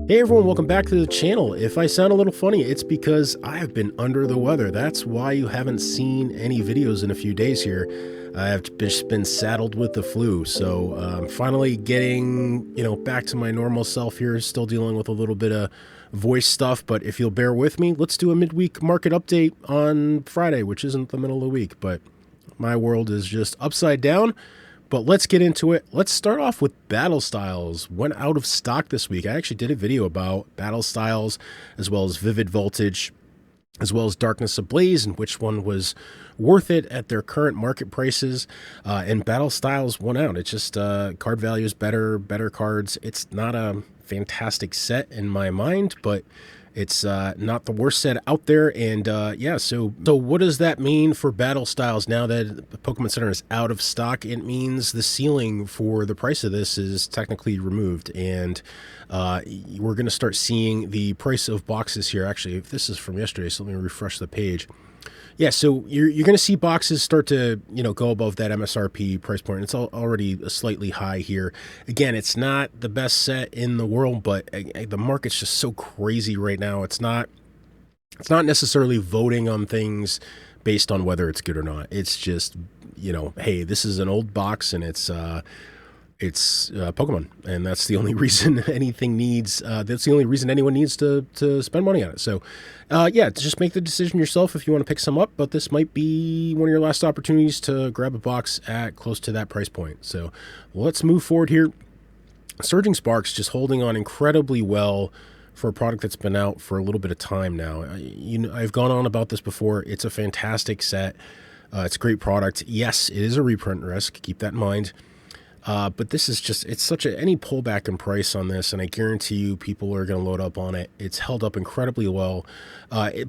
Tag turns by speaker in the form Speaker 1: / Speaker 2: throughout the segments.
Speaker 1: Hey everyone, welcome back to the channel. If I sound a little funny, it's because I have been under the weather. That's why you haven't seen any videos in a few days here. I've just been saddled with the flu, so I'm finally getting, back to my normal self here. Still dealing with a little bit of voice stuff, but if you'll bear with me, let's do a midweek market update on Friday, which isn't the middle of the week, but my world is just upside down. But let's get into it. Let's start off with Battle Styles. Went out of stock this week. I actually did a video about Battle Styles, as well as Vivid Voltage, as well as Darkness Ablaze, and which one was worth it at their current market prices. And Battle Styles won out. It's just card values better cards. It's not a fantastic set in my mind, but it's not the worst set out there. And yeah, so what does that mean for Battle Styles now that the Pokemon Center is out of stock? It means the ceiling for the price of this is technically removed, and we're going to start seeing the price of boxes here. Actually, if this is from yesterday, so let me refresh the page. Yeah, so you're going to see boxes start to, go above that MSRP price point. It's already slightly high here. Again, it's not the best set in the world, but the market's just so crazy right now. It's not necessarily voting on things based on whether it's good or not. It's just, hey, this is an old box and it's Pokemon, and that's the only reason anything needs. That's the only reason anyone needs to spend money on it. So, yeah, just make the decision yourself if you want to pick some up. But this might be one of your last opportunities to grab a box at close to that price point. So, let's move forward here. Surging Sparks just holding on incredibly well for a product that's been out for a little bit of time now. I've gone on about this before. It's a fantastic set. It's a great product. Yes, it is a reprint risk. Keep that in mind. But this is just, it's such any pullback in price on this, and I guarantee you people are going to load up on it. It's held up incredibly well.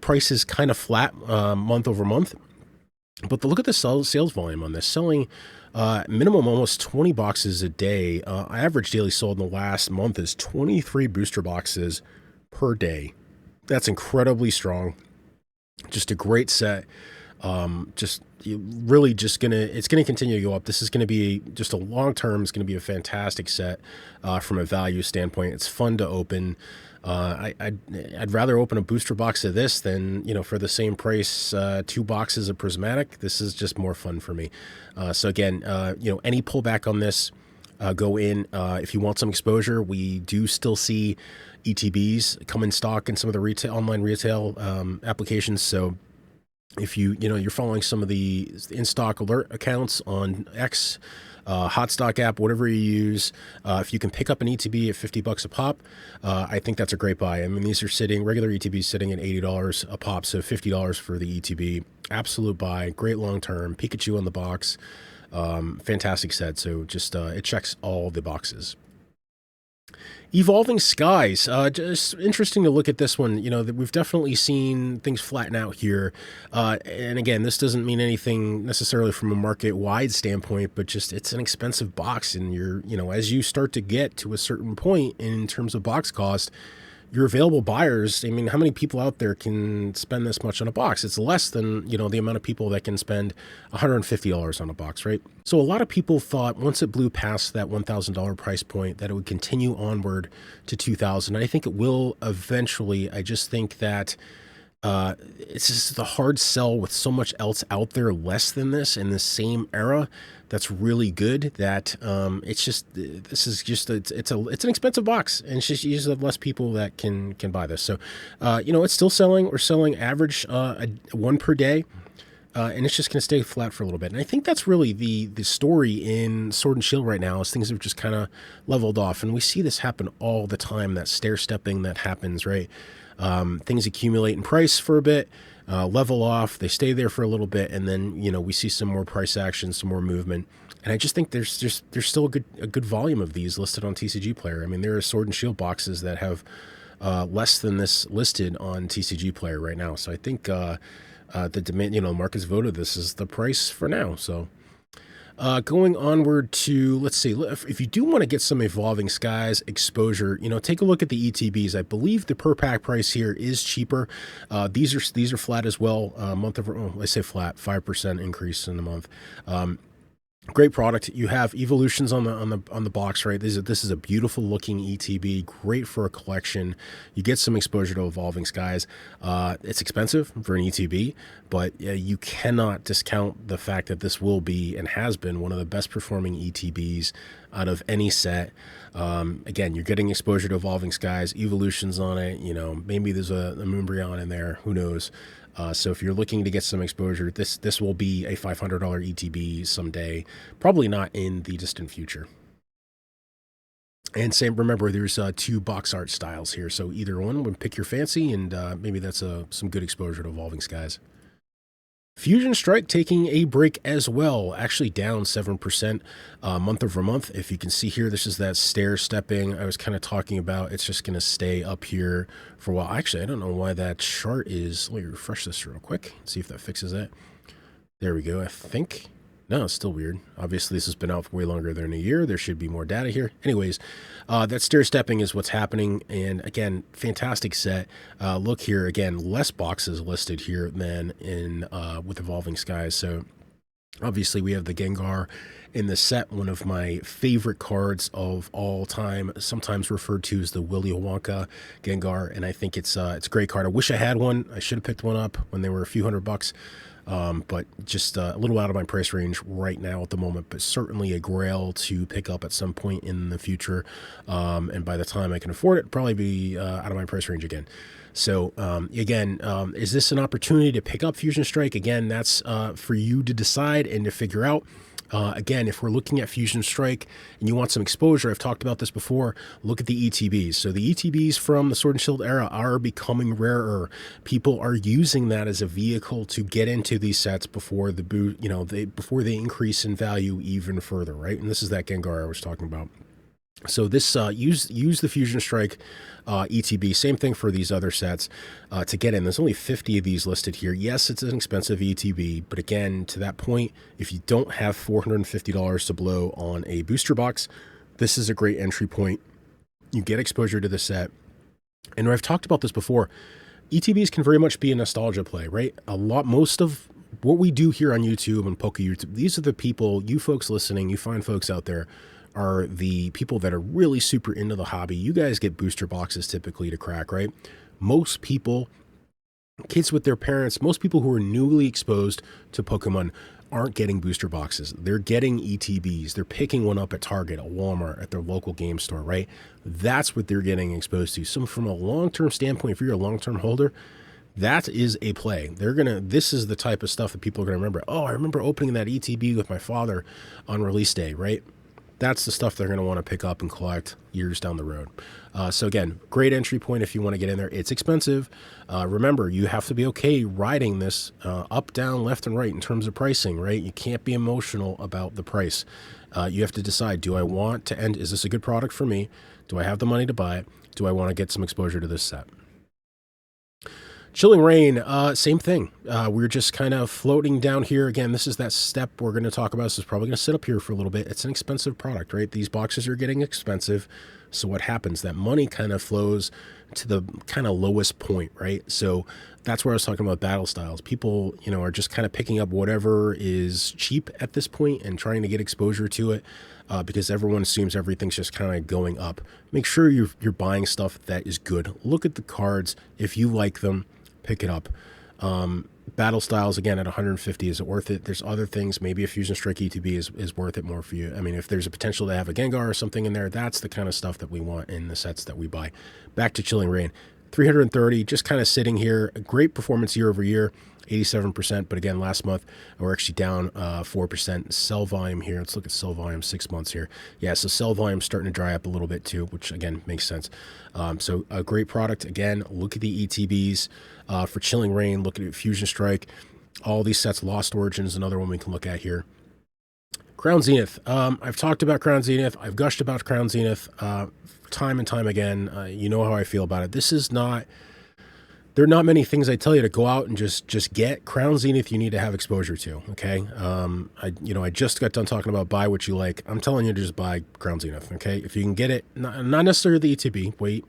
Speaker 1: Price is kind of flat month over month, but look at the sales volume on this. Selling minimum almost 20 boxes a day. Average daily sold in the last month is 23 booster boxes per day. That's incredibly strong. Just a great set. It's gonna continue to go up. This is gonna be just a long term. It's gonna be a fantastic set from a value standpoint. It's fun to open. I'd rather open a booster box of this than for the same price 2 boxes of prismatic. This is just more fun for me. So again, any pullback on this, go in if you want some exposure. We do still see ETBs come in stock in some of the online retail applications. So if you're following some of the in-stock alert accounts on X, Hot Stock app, whatever you use, if you can pick up an ETB at $50 a pop, I think that's a great buy. I mean, these are regular ETBs sitting at $80 a pop, so $50 for the ETB. Absolute buy, great long-term, Pikachu on the box, fantastic set. So just it checks all the boxes. Evolving Skies, just interesting to look at this one. We've definitely seen things flatten out here. And again, this doesn't mean anything necessarily from a market-wide standpoint, but just it's an expensive box. And as you start to get to a certain point in terms of box cost, your available buyers, I mean, how many people out there can spend this much on a box? It's less than, the amount of people that can spend $150 on a box, right? So a lot of people thought once it blew past that $1,000 price point that it would continue onward to $2,000. I think it will eventually. I just think that it's just the hard sell with so much else out there less than this in the same era that's really good that it's an expensive box, and it's just you just have less people that can buy this. So it's still selling. We're selling average 1 per day, and it's just going to stay flat for a little bit. And I think that's really the story in Sword and Shield right now, is things have just kind of leveled off, and we see this happen all the time, that stair stepping that happens, right? Things accumulate in price for a bit, level off, they stay there for a little bit, and then we see some more price action, some more movement. And I just think there's still a good volume of these listed on TCG Player. I mean, there are Sword and Shield boxes that have less than this listed on TCG Player right now. So I think the demand, market's voted this is the price for now. So going onward to, let's see, if you do want to get some Evolving Skies exposure, take a look at the ETBs. I believe the per pack price here is cheaper. These are flat as well. Month over, I say flat, 5% increase in the month. Great product. You have evolutions on the box, right? This is a beautiful looking ETB, great for a collection. You get some exposure to Evolving Skies. It's expensive for an ETB, but you cannot discount the fact that this will be and has been one of the best performing ETBs out of any set. Again, you're getting exposure to Evolving Skies, evolutions on it. You know, maybe there's a Moonbryon in there. Who knows? So if you're looking to get some exposure, this will be a $500 ETB someday, probably not in the distant future. And same, remember, there's two box art styles here, so either one would pick your fancy, and maybe that's some good exposure to Evolving Skies. Fusion Strike taking a break as well, actually down 7% month over month. If you can see here, this is that stair stepping I was kind of talking about. It's just going to stay up here for a while. Actually, I don't know why that chart is. Let me refresh this real quick, see if that fixes that. There we go, I think. No, it's still weird. Obviously, this has been out for way longer than a year. There should be more data here. Anyways, that stair stepping is what's happening. And again, fantastic set. Look here, again, less boxes listed here than in with Evolving Skies. So obviously, we have the Gengar in the set, one of my favorite cards of all time, sometimes referred to as the Willy Wonka Gengar. And I think it's a great card. I wish I had one. I should have picked one up when they were a few $100. But just a little out of my price range right now at the moment, but certainly a grail to pick up at some point in the future. And by the time I can afford it, it'll probably be out of my price range again. So again, is this an opportunity to pick up Fusion Strike? Again, that's for you to decide and to figure out. Again, if we're looking at Fusion Strike and you want some exposure, I've talked about this before, look at the ETBs. So the ETBs from the Sword and Shield era are becoming rarer. People are using that as a vehicle to get into these sets before before they increase in value even further, right? And this is that Gengar I was talking about. So this use the Fusion Strike ETB, same thing for these other sets to get in. There's only 50 of these listed here. Yes, it's an expensive ETB, but again, to that point, if you don't have $450 to blow on a booster box, this is a great entry point. You get exposure to the set. And I've talked about this before, ETBs can very much be a nostalgia play, right? Most of what we do here on YouTube and Poke YouTube, these are the people, you folks listening, you fine folks out there, are the people that are really super into the hobby. You guys get booster boxes typically to crack, right? Most people, kids with their parents, most people who are newly exposed to Pokemon aren't getting booster boxes. They're getting ETBs. They're picking one up at Target, at Walmart, at their local game store, right? That's what they're getting exposed to. So from a long-term standpoint, if you're a long-term holder, that is a play. This is the type of stuff that people are going to remember. Oh, I remember opening that ETB with my father on release day, right? That's the stuff they're going to want to pick up and collect years down the road. So again, great entry point if you want to get in there. It's expensive. Remember, you have to be okay riding this up, down, left, and right in terms of pricing, right? You can't be emotional about the price. You have to decide, do I want to end? Is this a good product for me? Do I have the money to buy it? Do I want to get some exposure to this set? Chilling Reign, same thing. We're just kind of floating down here. Again, this is that step we're going to talk about. This is probably going to sit up here for a little bit. It's an expensive product, right? These boxes are getting expensive. So what happens? That money kind of flows to the kind of lowest point, right? So that's where I was talking about battle styles. People, are just kind of picking up whatever is cheap at this point and trying to get exposure to it because everyone assumes everything's just kind of going up. Make sure you're buying stuff that is good. Look at the cards. If you like them, pick it up. Battle styles, again, at 150, is it worth it? There's other things. Maybe a Fusion Strike ETB is worth it more for you. I mean, if there's a potential to have a Gengar or something in there, that's the kind of stuff that we want in the sets that we buy. Back to Chilling Reign. 330, just kind of sitting here. A great performance year over year, 87%. But again, last month, we're actually down 4%. Sell volume here. Let's look at sell volume 6 months here. Yeah, so sell volume starting to dry up a little bit too, which again makes sense. So a great product. Again, look at the ETBs for Chilling Reign. Look at Fusion Strike. All these sets. Lost Origins, another one we can look at here. Crown Zenith. I've talked about Crown Zenith. I've gushed about Crown Zenith time and time again. You know how I feel about it. This is not... There are not many things I tell you to go out and just get. Crown Zenith you need to have exposure to, okay? I just got done talking about buy what you like. I'm telling you to just buy Crown Zenith, okay? If you can get it, not necessarily the ETB. Wait,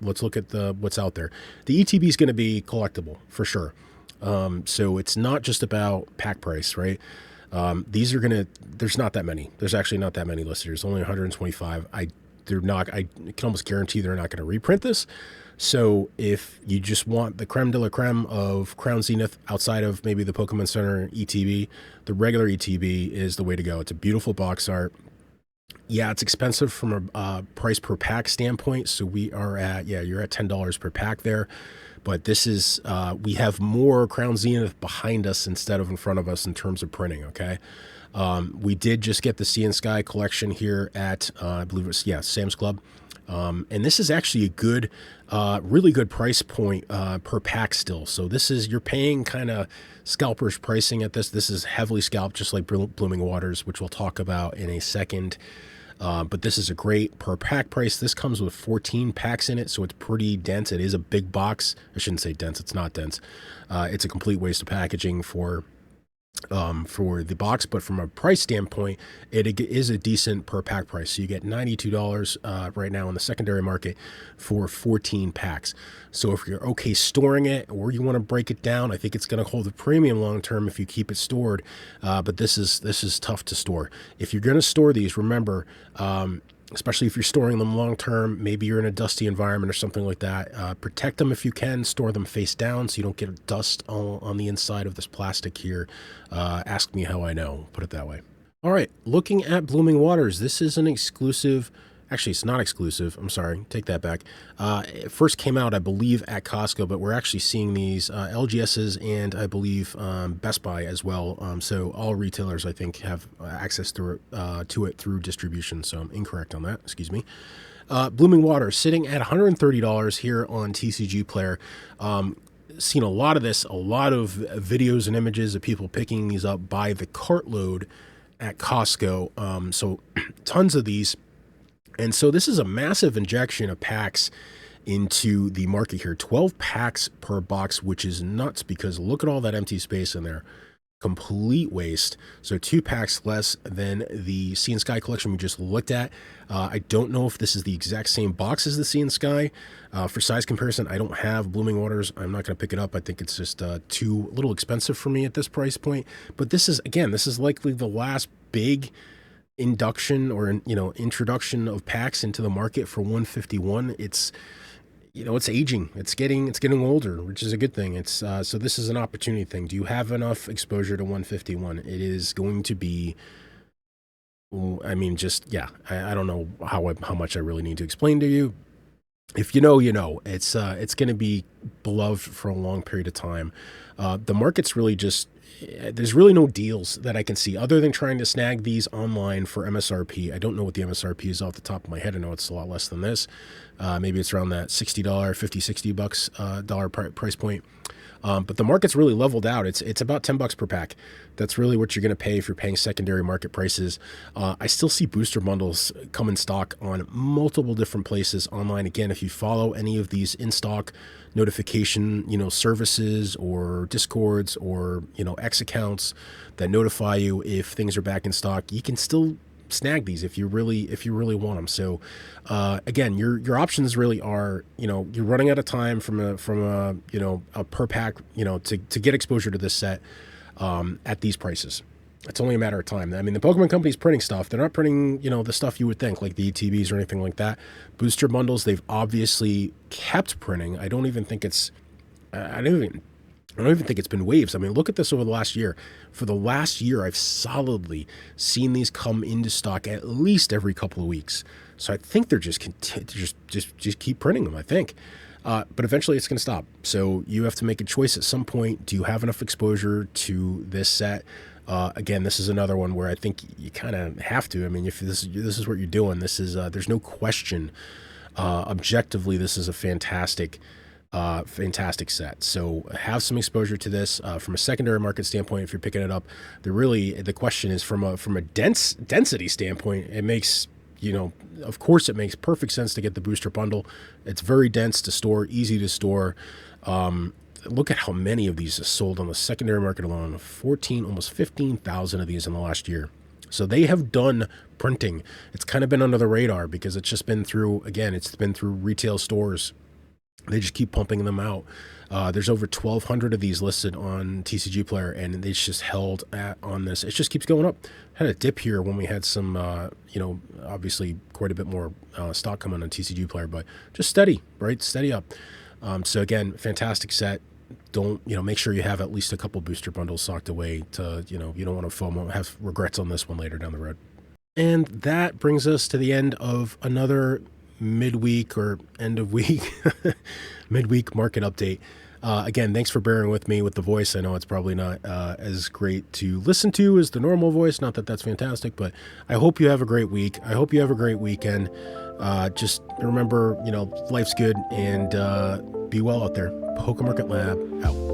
Speaker 1: let's look at what's out there. The ETB is going to be collectible for sure. So it's not just about pack price, right? These are gonna. There's not that many. There's actually not that many listed. There's only 125. They're not. I can almost guarantee they're not going to reprint this. So if you just want the creme de la creme of Crown Zenith outside of maybe the Pokemon Center ETB, the regular ETB is the way to go. It's a beautiful box art. Yeah, it's expensive from a price per pack standpoint. So we are at, yeah, you're at $10 per pack there. But this is, we have more Crown Zenith behind us instead of in front of us in terms of printing, okay? We did just get the Sea and Sky collection here at, I believe it's, yeah, Sam's Club. And this is actually a good, really good price point per pack still. So this is, you're paying kind of scalpers pricing at this. This is heavily scalped, just like Blooming Waters, which we'll talk about in a second. But this is a great per pack price. This comes with 14 packs in it, so it's pretty dense. It is a big box. I shouldn't say dense. It's not dense. It's a complete waste of packaging for the box, but from a price standpoint, it is a decent per pack price. So you get $92 right now in the secondary market for 14 packs. So if you're okay storing it or you want to break it down, I think it's going to hold a premium long term if you keep it stored. But this is tough to store. If you're going to store these, remember, especially if you're storing them long term, maybe you're in a dusty environment or something like that. Protect them if you can. Store them face down so you don't get dust on the inside of this plastic here. Ask me how I know, put it that way. All right, looking at Blooming Waters, this is an exclusive. Actually, it's not exclusive. I'm sorry, take that back. It first came out, I believe, at Costco, but we're actually seeing these LGSs and I believe Best Buy as well. So all retailers, I think, have access to it through distribution. So I'm incorrect on that. Excuse me. Blooming Waters sitting at $130 here on TCG Player. Seen a lot of this, a lot of videos and images of people picking these up by the cartload at Costco. So tons of these. And so this is a massive injection of packs into the market here. 12 packs per box, which is nuts because look at all that empty space in there. Complete waste. So 2 packs less than the Sea and Sky collection we just looked at. I don't know if this is the exact same box as the Sea and Sky. For size comparison, I don't have Blooming Waters. I'm not going to pick it up. I think it's just too little expensive for me at this price point. But this is, again, this is likely the last big induction or introduction of packs into the market for 151. It's it's aging, it's getting older, which is a good thing. It's so this is an opportunity thing. Do you have enough exposure to 151? It is going to be, I mean, just yeah, I don't know how much I really need to explain to you. If you know, it's going to be beloved for a long period of time. The market's really just, there's really no deals that I can see other than trying to snag these online for MSRP. I don't know what the MSRP is off the top of my head. I know it's a lot less than this. Maybe it's around that $60, $50, $60 price point. But the market's really leveled out. It's about $10 per pack. That's really what you're going to pay if you're paying secondary market prices. I still see booster bundles come in stock on multiple different places online. Again, if you follow any of these in stock notification, services or Discords or, X accounts that notify you if things are back in stock, you can still snag these if you really want them. So again, your options really are, you're running out of time from a per pack, to get exposure to this set at these prices. It's only a matter of time. I mean, the Pokemon Company's printing stuff. They're not printing, the stuff you would think, like the ETBs or anything like that. Booster bundles, they've obviously kept printing. I don't even think it's been waves. I mean, look at this over the last year. For the last year, I've solidly seen these come into stock at least every couple of weeks. So I think they're just keep printing them, I think. But eventually it's going to stop. So you have to make a choice at some point. Do you have enough exposure to this set? Again, this is another one where I think you kind of have to. I mean, if this is what you're doing, this is there's no question. Objectively, this is a fantastic set. So have some exposure to this from a secondary market standpoint. If you're picking it up, the question is from a density standpoint. It makes, of course, it makes perfect sense to get the booster bundle. It's very dense to store, easy to store. Look at how many of these are sold on the secondary market alone. 14, almost 15,000 of these in the last year. So they have done printing. It's kind of been under the radar because it's just been through, again, it's been through retail stores. They just keep pumping them out. There's over 1,200 of these listed on TCG Player, and it's just held on this. It just keeps going up. Had a dip here when we had some, obviously quite a bit more stock coming on TCG Player, but just steady, right? Steady up. So again, fantastic set. Don't, make sure you have at least a couple booster bundles socked away to, you don't want to FOMO, have regrets on this one later down the road. And that brings us to the end of another midweek or end of week midweek market update. Again, thanks for bearing with me with the voice. I know it's probably not as great to listen to as the normal voice. Not that that's fantastic, but I hope you have a great week. I hope you have a great weekend. Just remember, life's good, and be well out there. PokeMarketLab out.